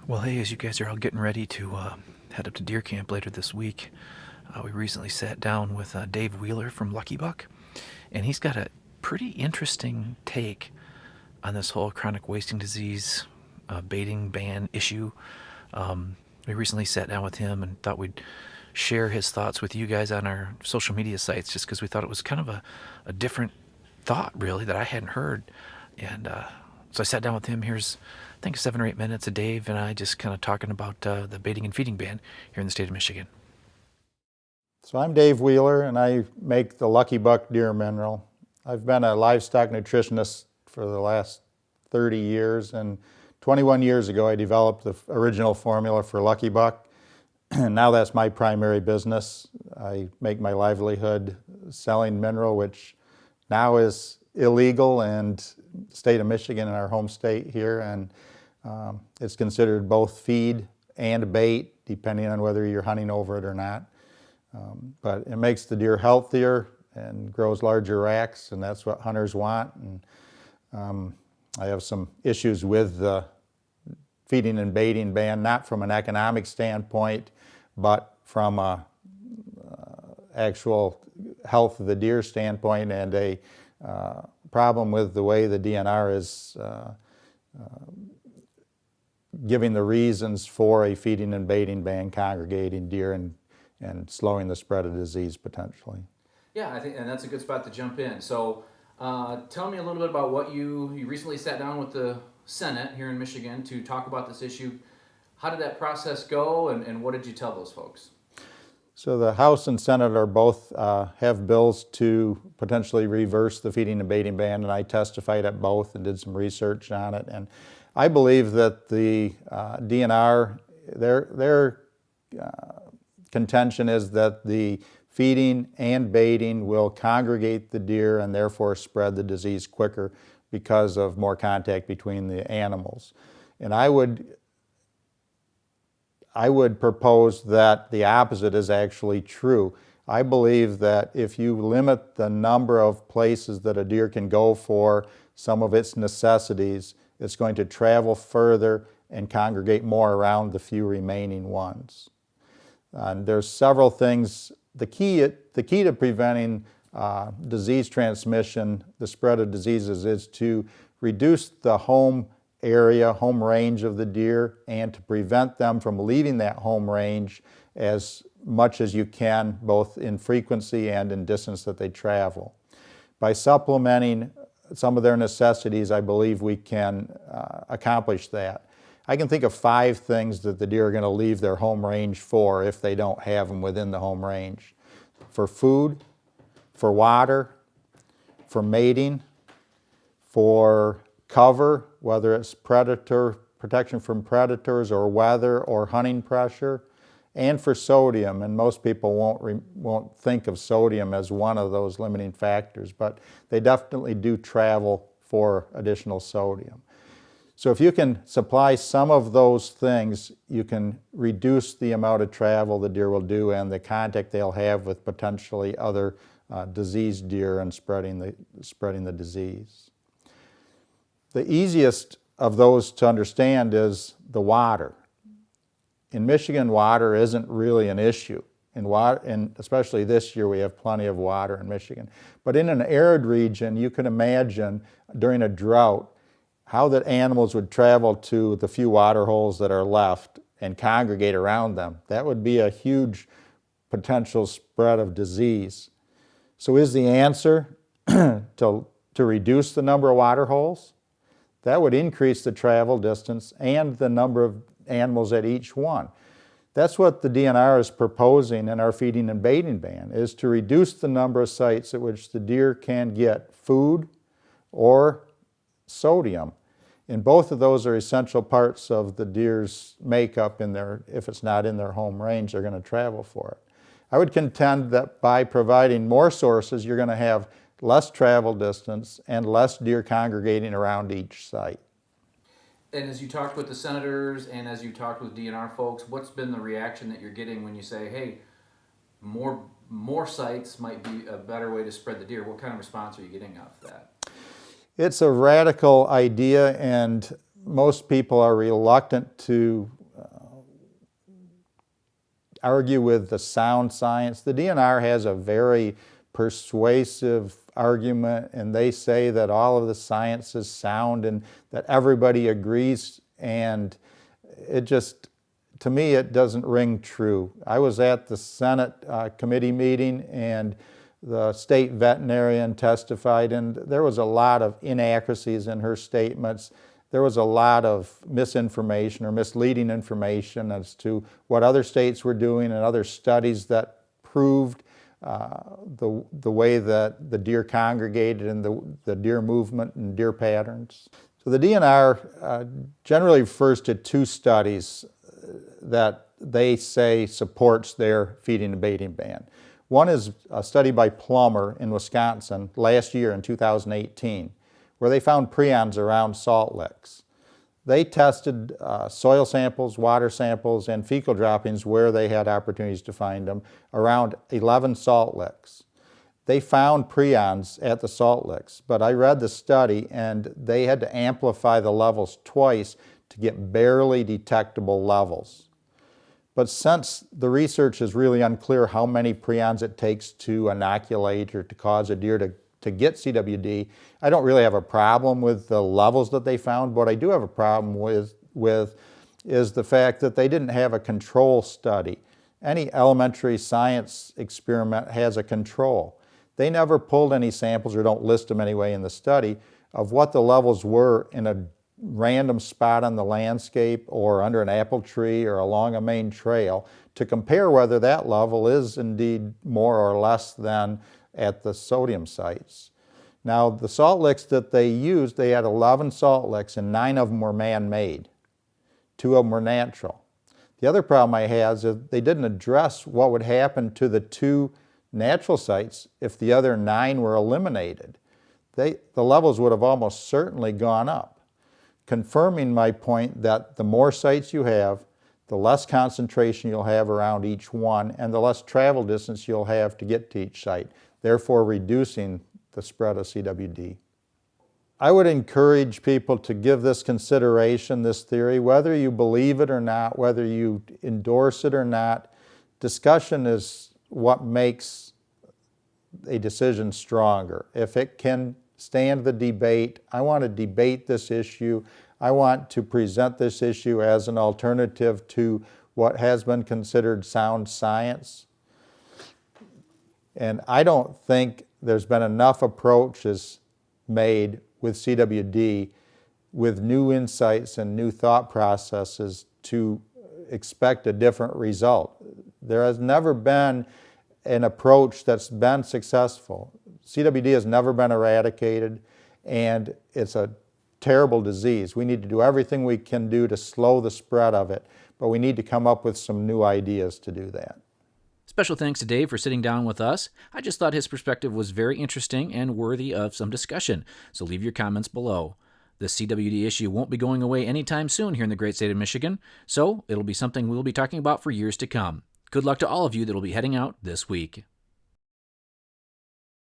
Well, hey, as you guys are all getting ready to head up to deer camp later this week, we recently sat down with Dave Wheeler from Lucky Buck, and he's got a pretty interesting take on this whole chronic wasting disease baiting ban issue. We recently sat down with him and thought we'd share his thoughts with you guys on our social media sites just because we thought it was kind of a different thought, really, that I hadn't heard. And so I sat down with him. Here's, I think, 7 or 8 minutes of Dave and I just kind of talking about the baiting and feeding ban here in the state of Michigan. So I'm Dave Wheeler, and I make the Lucky Buck deer mineral. I've been a livestock nutritionist for the last 30 years, and 21 years ago I developed the original formula for Lucky Buck. And now that's my primary business. I make my livelihood selling mineral, which now is illegal in the state of Michigan, in our home state here, and it's considered both feed and bait, depending on whether you're hunting over it or not. But it makes the deer healthier and grows larger racks, and that's what hunters want. And I have some issues with the feeding and baiting ban, not from an economic standpoint, but from a actual health of the deer standpoint, and a problem with the way the DNR is giving the reasons for a feeding and baiting ban, congregating deer and slowing the spread of disease potentially. Yeah, I think, and that's a good spot to jump in. So, tell me a little bit about what you recently sat down with the Senate here in Michigan to talk about this issue. How did that process go, and what did you tell those folks? So the House and Senate are both have bills to potentially reverse the feeding and baiting ban, and I testified at both and did some research on it. And I believe that the DNR, their contention is that the feeding and baiting will congregate the deer and therefore spread the disease quicker because of more contact between the animals. And I would propose that the opposite is actually true. I believe that if you limit the number of places that a deer can go for some of its necessities, it's going to travel further and congregate more around the few remaining ones. And there's several things. The key to preventing disease transmission, the spread of diseases, is to reduce the home area, home range of the deer, and to prevent them from leaving that home range as much as you can, both in frequency and in distance that they travel. By supplementing some of their necessities, I believe we can accomplish that. I can think of 5 things that the deer are going to leave their home range for if they don't have them within the home range. For food, for water, for mating, for cover, whether it's protection from predators or weather or hunting pressure, and for sodium. And most people won't think of sodium as one of those limiting factors, but they definitely do travel for additional sodium. So if you can supply some of those things, you can reduce the amount of travel the deer will do and the contact they'll have with potentially other diseased deer and spreading the disease. The easiest of those to understand is the water. In Michigan, water isn't really an issue. And especially this year, we have plenty of water in Michigan. But in an arid region, you can imagine during a drought how that animals would travel to the few water holes that are left and congregate around them. That would be a huge potential spread of disease. So is the answer to reduce the number of water holes? That would increase the travel distance and the number of animals at each one. That's what the DNR is proposing in our feeding and baiting ban, is to reduce the number of sites at which the deer can get food or sodium. And both of those are essential parts of the deer's makeup if it's not in their home range, they're going to travel for it. I would contend that by providing more sources, you're going to have less travel distance and less deer congregating around each site. And as you talked with the senators and as you talked with DNR folks, what's been the reaction that you're getting when you say, hey, more sites might be a better way to spread the deer? What kind of response are you getting off that? It's a radical idea, and most people are reluctant to argue with the sound science. The DNR has a very persuasive argument, and they say that all of the science is sound and that everybody agrees, and it just, to me, it doesn't ring true. I was at the Senate committee meeting, and the state veterinarian testified, and there was a lot of inaccuracies in her statements. There was a lot of misinformation or misleading information as to what other states were doing and other studies that proved the way that the deer congregated and the deer movement and deer patterns. So the DNR generally refers to two studies that they say supports their feeding and baiting ban. One is a study by Plummer in Wisconsin last year in 2018, where they found prions around salt licks. They tested soil samples, water samples, and fecal droppings where they had opportunities to find them around 11 salt licks. They found prions at the salt licks, but I read the study and they had to amplify the levels twice to get barely detectable levels. But since the research is really unclear how many prions it takes to inoculate or to cause a deer to get CWD, I don't really have a problem with the levels that they found. What I do have a problem with is the fact that they didn't have a control study. Any elementary science experiment has a control. They never pulled any samples, or don't list them anyway in the study, of what the levels were in a random spot on the landscape or under an apple tree or along a main trail to compare whether that level is indeed more or less than at the sodium sites. Now, the salt licks that they used, they had 11 salt licks and 9 of them were man-made. 2 of them were natural. The other problem I have is they didn't address what would happen to the 2 natural sites if the other 9 were eliminated. The levels would have almost certainly gone up, confirming my point that the more sites you have, the less concentration you'll have around each one, and the less travel distance you'll have to get to each site, therefore reducing the spread of CWD. I would encourage people to give this consideration, this theory, whether you believe it or not, whether you endorse it or not. Discussion is what makes a decision stronger. If it can stand the debate, I want to debate this issue. I want to present this issue as an alternative to what has been considered sound science. And I don't think there's been enough approaches made with CWD with new insights and new thought processes to expect a different result. There has never been an approach that's been successful. CWD has never been eradicated, and it's a terrible disease. We need to do everything we can do to slow the spread of it, but we need to come up with some new ideas to do that. Special thanks to Dave for sitting down with us. I just thought his perspective was very interesting and worthy of some discussion, so leave your comments below. The CWD issue won't be going away anytime soon here in the great state of Michigan, so it'll be something we'll be talking about for years to come. Good luck to all of you that will be heading out this week.